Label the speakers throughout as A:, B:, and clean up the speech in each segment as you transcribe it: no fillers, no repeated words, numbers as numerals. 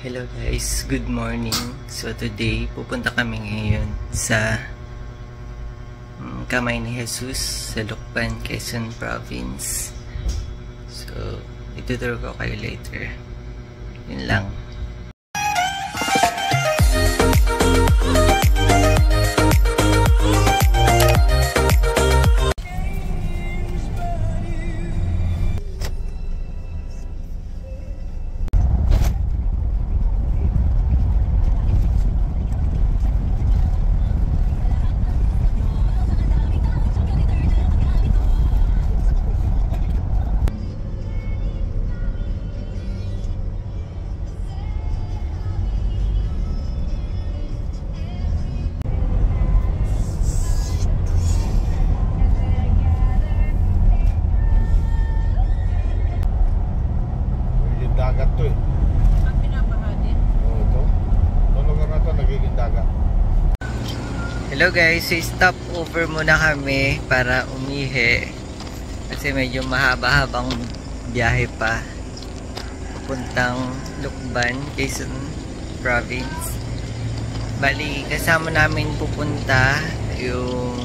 A: Hello guys, good morning. So today, pupunta kami ngayon sa Kamay ni Jesus sa Lucban, Quezon Province. So, ituturo ko kayo later. Yun lang.
B: Dagat to eh.
C: Ang pinapahali?
B: Oo, ito. Itong lugar na to nagiging dagat.
A: Hello guys, so stop over muna kami para umihi. Kasi medyo mahaba-habang biyahe pa. Pupuntang Lucban, Quezon Province. Bali, kasama namin pupunta yung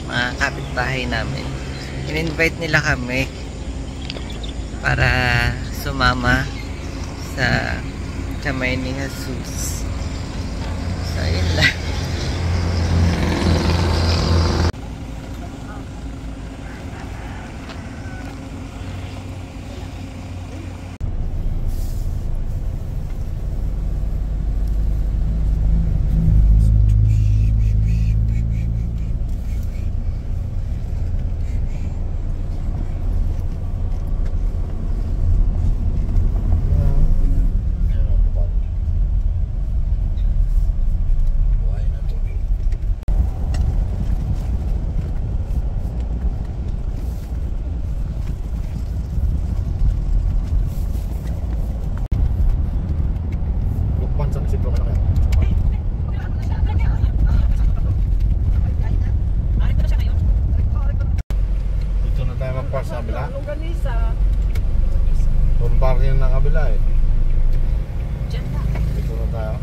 A: mga kapitbahay namin. In-invite nila kami para sumama sa Kamay ni Jesus. So, yun lang.
B: Dito na tayo magpas sa kabila. Tumpar yun na kabila eh. Dito na tayo.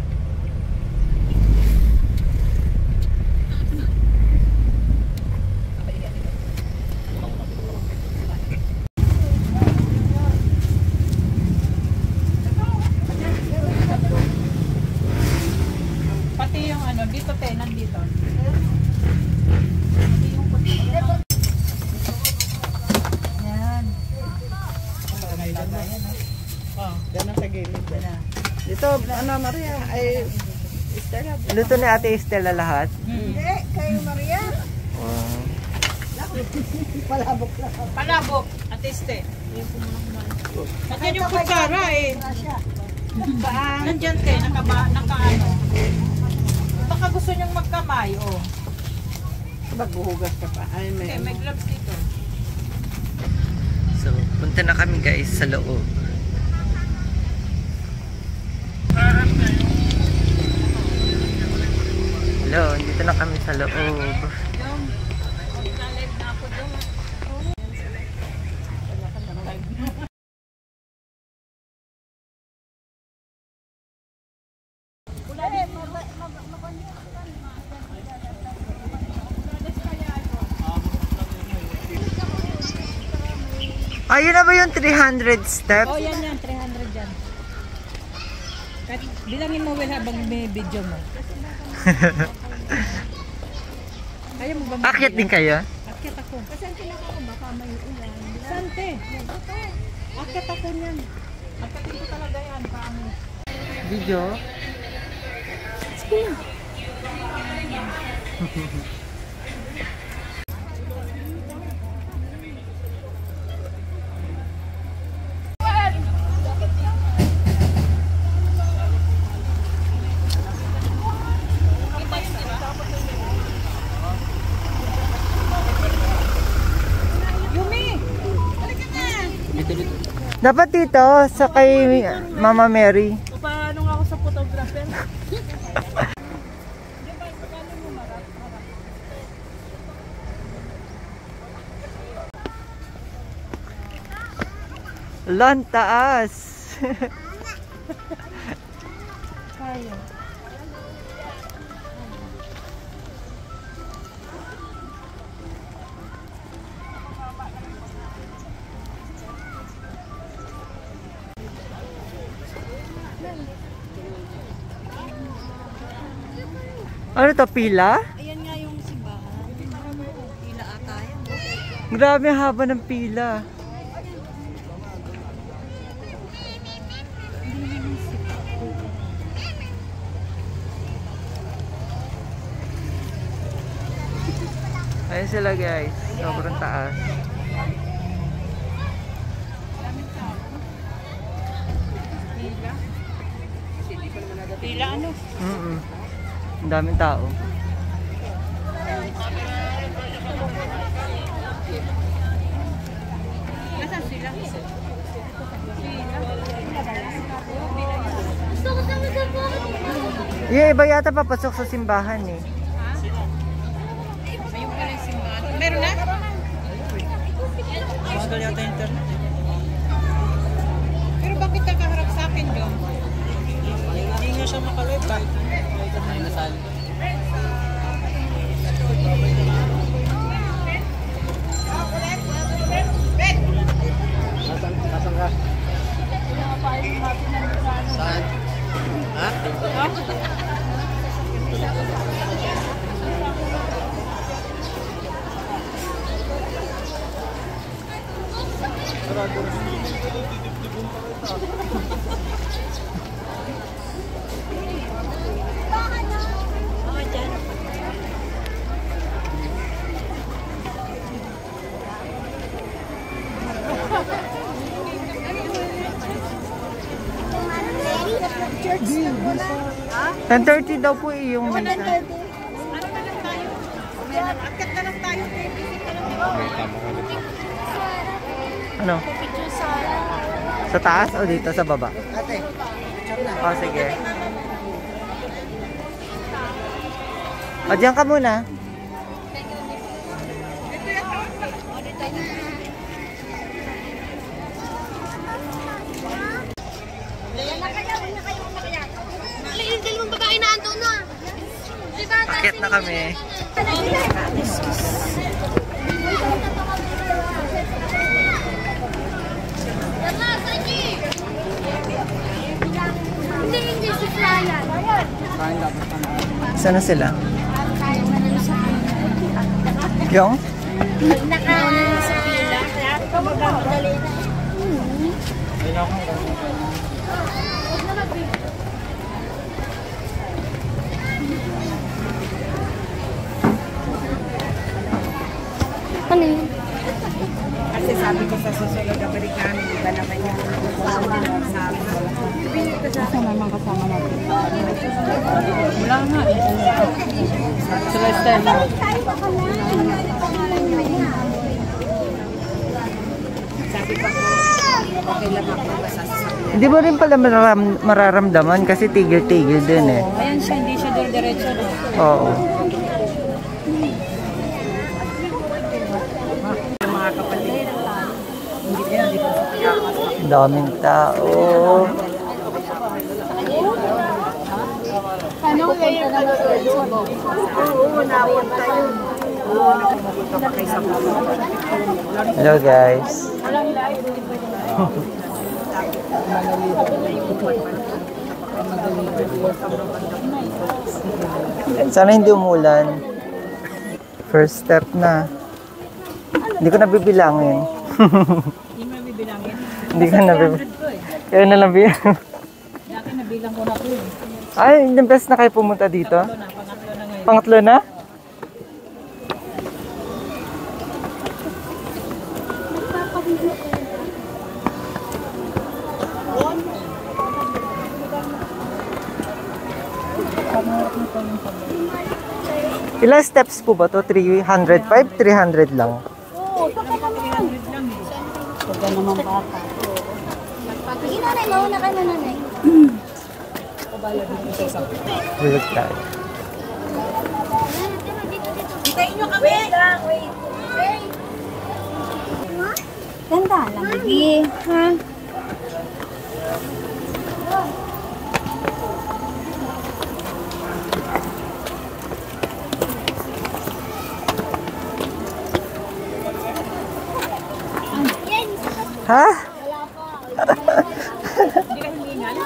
C: Pati yung ano, dito nandito. Yan. Oh, ganun sa gilid. Dito, ano Maria, ay Estela.
A: Luto ni Ate Estela lahat?
C: Hindi, kayo Maria. Palabok lang. Palabok, Ate Este. Nandiyan yung kutsara eh. Nandiyan naka-ano. Baka gusto niyong magkamay, oh. Magbuhugas ka pa. Ay, may gloves dito.
A: So, punta na kami guys sa loob. Hello, dito na kami sa loob. Ayun na ba yung 300 steps?
C: Oh, yan 300 yan. Kahit bilangin mo well habang may video mo. Kaya mo ba?
A: Akyat din kayo?
C: Akyat ako. Kasi ang kinaka ko baka may ulan. Sante. Akyat ako niyan. Akyatin ko talaga yan. Paano?
A: Video?
C: Sige na.
A: Dapat dito sa kay Mama Mary.
C: Paano nga ako sa photographer?
A: Lan taas.
C: kaya.
A: Ano to, pila?
C: Ayan nga yung simbahan. Pila ata yan.
A: Grabe ang haba ng pila. Ayun sila guys, sobrang taas.
C: Pila ano?
A: Ang daming tao.
C: Nasaan sila?
A: Yung iba yata papasok sa simbahan eh.
C: Ayun pala yung simbahan. Meron na?
A: Magal yata internet.
C: Pero bakit nakaharap sa akin doon?
A: Hindi nga siya makalive kahit may nasali.
B: Nasaan ka?
A: Saan? Ha?
C: Church na po na.
A: 10:30 daw po eh yung
C: Ano na
A: misa.
C: lang tayo? Akit na lang tayo.
B: Okay, tama ka dito.
A: Ano?
C: Picture sa...
A: Sa taas o dito sa baba?
C: Ate, picture na.
A: Oh, sige. O, diyan ka muna. Akit na kami.
D: Hindi si Flyan.
A: Saan na sila? Yung?
D: Nakauna sa pila. Kaya madali na. Ano yun?
C: Kasi sabi ko sa susunod na balik namin, iba naman yung sabi. Kasi naman kasama natin. Wala nga eh. Celeste na. Sabi pa ko, okay lang ako masasabi.
A: Hindi mo rin pala mararamdaman kasi tigil-tigil din eh.
C: Ayan siya, hindi siya diretso na.
A: Oo.
C: Yung mga kapatid, hindi kaya dito sa piyakas.
A: Daming tao.
D: Ano kayo sa Bob?
C: Oo, napunta yun. Oo, nakapunta pa kayo sa Bob.
A: Hello guys. Sana hindi umulan. First step na. Hindi ko nabibilangin.
C: Hindi mo bibilangin.
A: Hindi ko nabibilangin. Kaya na lang bilang.
C: Dati nabilang ko na po eh.
A: Ay, yung best na kayo pumunta dito?
C: Pangatlo na ngayon.
A: Pangatlo na? Ilang steps po ba to? 305? 300 lang?
C: Oo, saka naman. 300 lang eh. Pagka naman bata.
D: Sige nanay, mauna ka na nanay.
A: Bulog tayo.
C: Hitayin nyo kami! Wait lang, wait.
D: Ganda lang, baby. Ha?
A: Ha?
C: Hindi ka hiningal?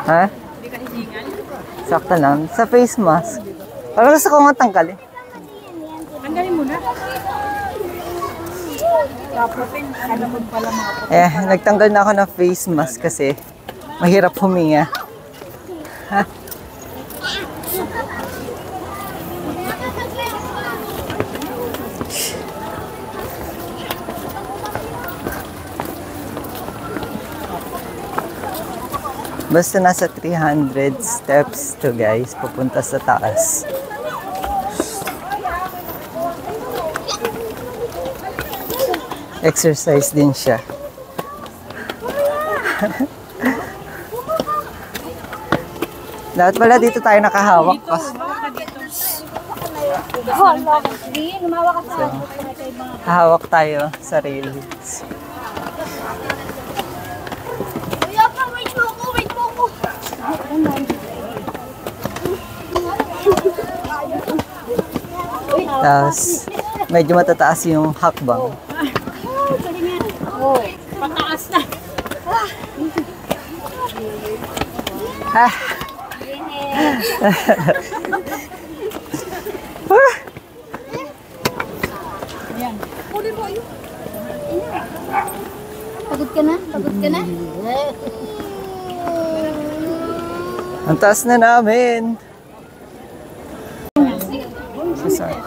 A: Ha?
C: Hindi ka hiningal?
A: Sakto lang. Sa face mask. Parang gusto ko nga tanggalin.
C: Tanggalin mo na. Kapropin, alam mo pala mga
A: Nagtanggal na ako ng face mask kasi mahirap huminga. Ha? Basta nasa 300 steps to guys, papunta sa taas. Exercise din siya. Lahat pala dito tayo nakahawak. Hahawak tayo sa railings. Tapos, medyo matataas yung hakbang.
C: pataas na.
A: Ha?
D: Pagod ka na? Pagod ka na?
A: Ang taas na namin. Sorry.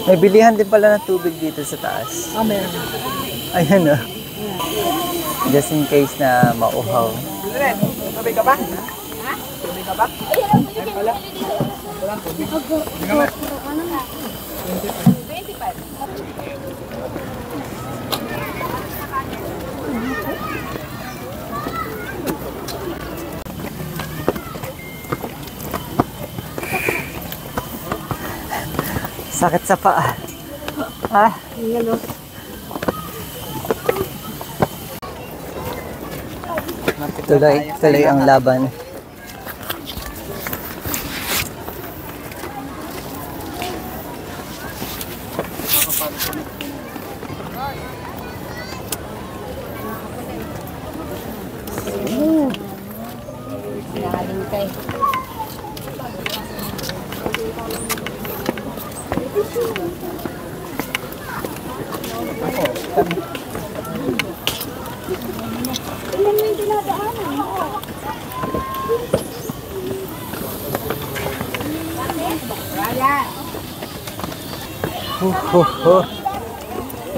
A: May bilihan din pala ng tubig dito sa taas.
C: Ah, meron.
A: Ayan o. Just in case na mauhaw.
B: Sabay ka ba? Ha? Sabay ka ba? Ay, wala. Walang tubig. Hindi naman. 25.
A: Sakit sa paa. Ah. Tuloy ang laban.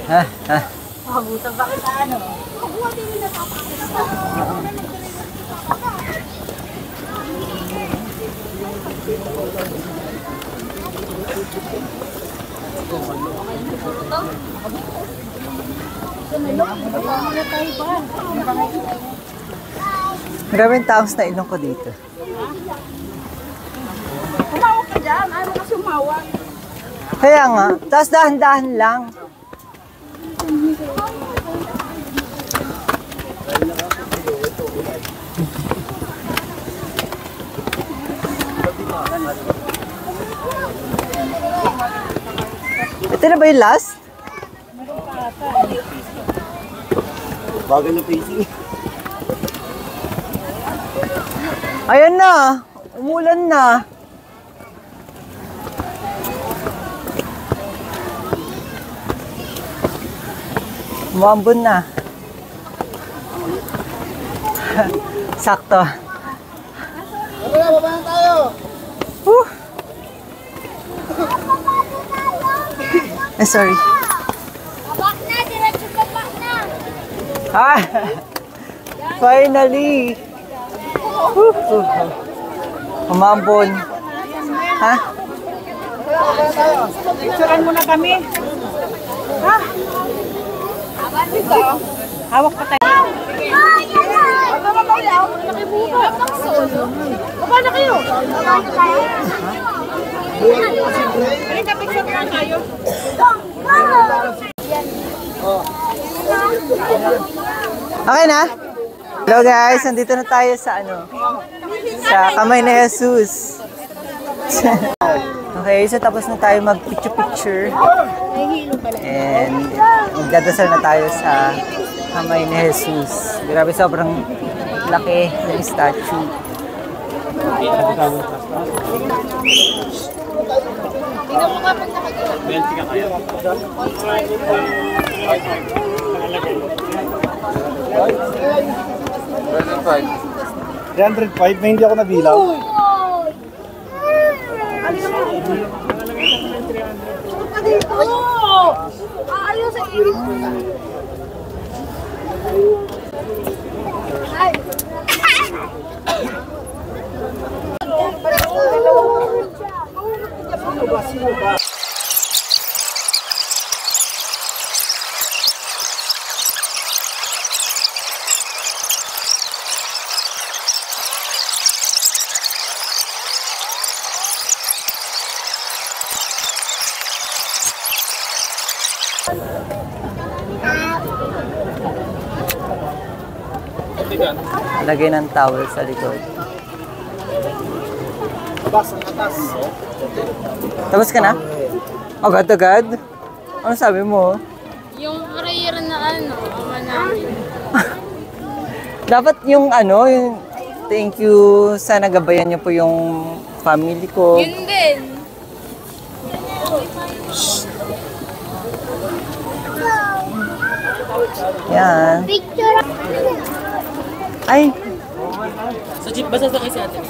A: Ha? Ha?
C: Pakabutan ba kita ano?
A: Maraming taos na ilong ko dito.
C: Umawak ka dyan. Ano kasi umawak?
A: Kaya nga, tapos dahan-dahan lang. Ito na ba yung last?
B: Bagal na pacing.
A: Ayan na, umulan na. Umambon na. Sakto.
B: Baba na tayo!
A: Sorry.
D: Babak na! Diretso babak na!
A: Ah! Finally! Umambon. Ha?
C: Picturean mo na kami. Ha? Hawak pa tayo. Baba na kayo. Halika, picture na tayo.
A: Okay na? Hello guys, nandito na tayo sa sa Kamay ni Jesus. Okay, so tapos na tayo mag-picture. And magdadasal na tayo sa Kamay ni Jesus. Grabe, sobrang laki ng statue.
D: Tingnan mo nga pag nakagalaw.
B: 20 ka kaya. 305 na hindi ako nabilang.
D: Ayaw sa iris mo. Ay.
A: Lagay ng towel sa likod. Tapos ka na? Agad-agad? Ano sabi mo?
D: Yung prayer na ama namin.
A: Dapat yung yung thank you, sana gabayan niyo po yung family ko.
D: Yun din.
A: Yan.
D: Picture.
A: Ay,
C: Sa jeep ba sasakay si ate?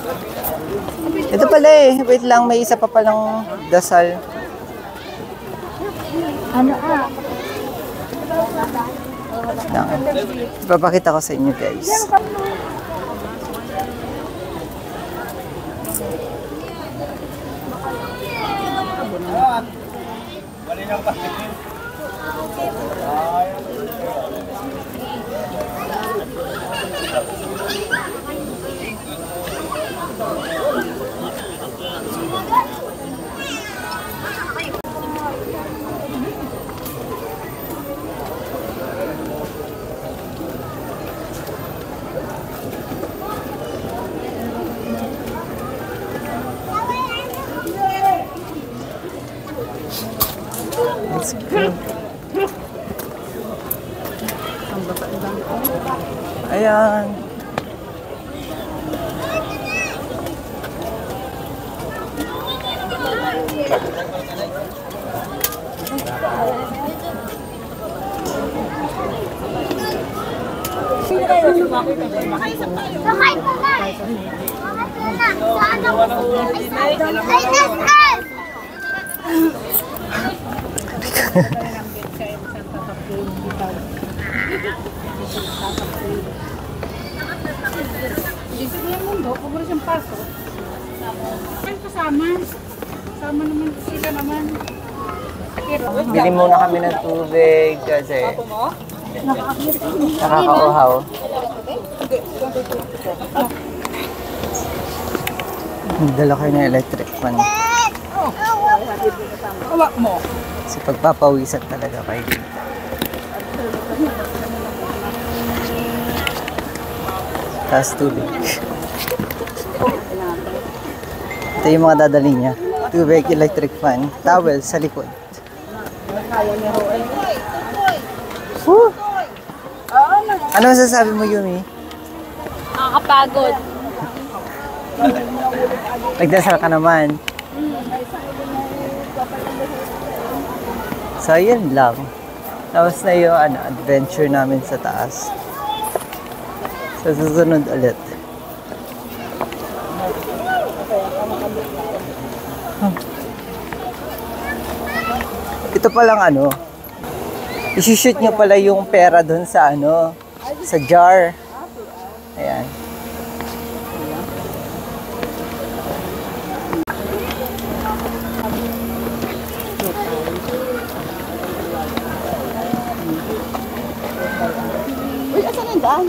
A: ito pala eh. Wait lang, may isa pa palang dasal. Lang. Ipapakita ko sa inyo guys. Let's go. Ayan.
D: Sakay ko na. Saan ako? Ay, nasaan?
C: Dito ko yung mundo, kung wala siyang paso. Ay, kasama. Kasama naman sila naman.
A: Bili muna kami ng tubig kasi nakakauhaw. Dala kayo ng electric fan.
C: Hawak mo.
A: Kasi pagpapawisan talaga kayo dito. Tapos tubig. Ito yung mga dadali niya. Tubig, electric fan, towel sa likod. Woo! Ano masasabi mo, Yumi?
D: Nakakapagod.
A: Nagdasal ka naman. So, yun lang. Tapos na yung adventure namin sa taas. Sa susunod ulit. Ito palang i-shoot nyo pala yung pera dun sa sa jar. Ayan.
C: Uy, asan ang daan?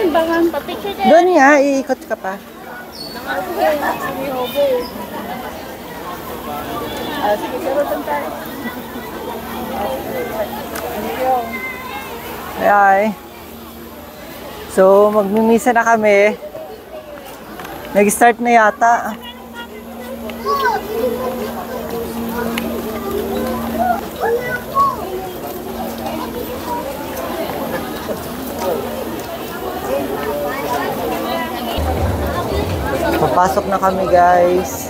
D: simbangan. Pa-picture din.
A: Doon nga, iikot ka pa.
C: Sige, saro doon tayo.
A: Ay. So, magmimisa na kami. Nag-start na yata. Papasok na kami, guys.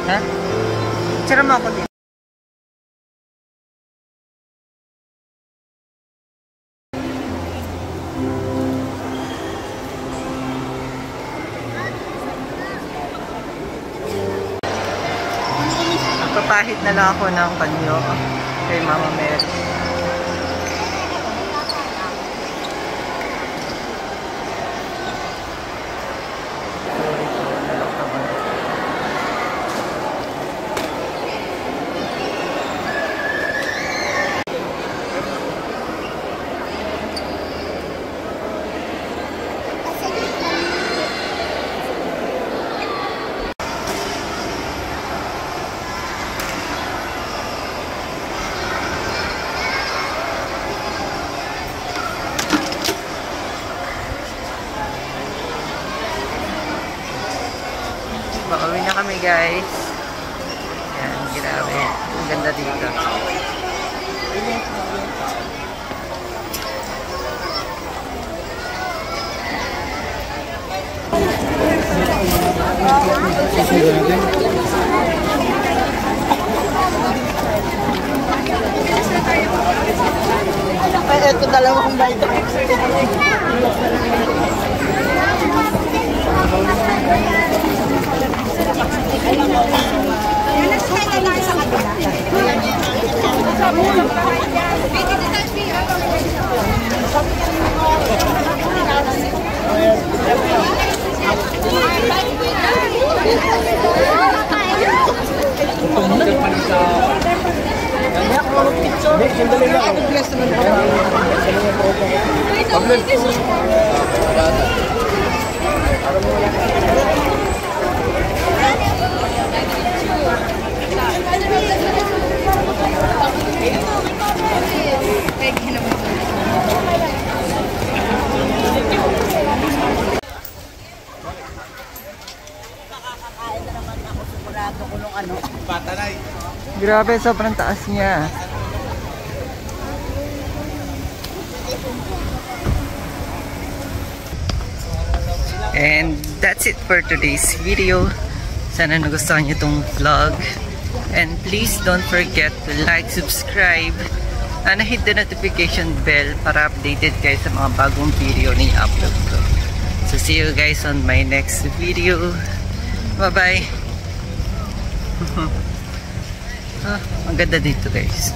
A: Ha? Tira mo ako din. Magpapahid na lang ako ng panyo kay Mama Mary. Pauwi na kami, guys. Yan, grabe. Ang ganda dito.
C: Ay, eto dalawang bite. Grabe, sobrang taas niya. And that's it for today's video. Sana nagustuhan niyo itong vlog. And please don't forget to like, subscribe, and hit the notification bell para updated kayo sa mga bagong video na i-upload ko. So see you guys on my next video. Bye-bye! Ang ganda dito, guys.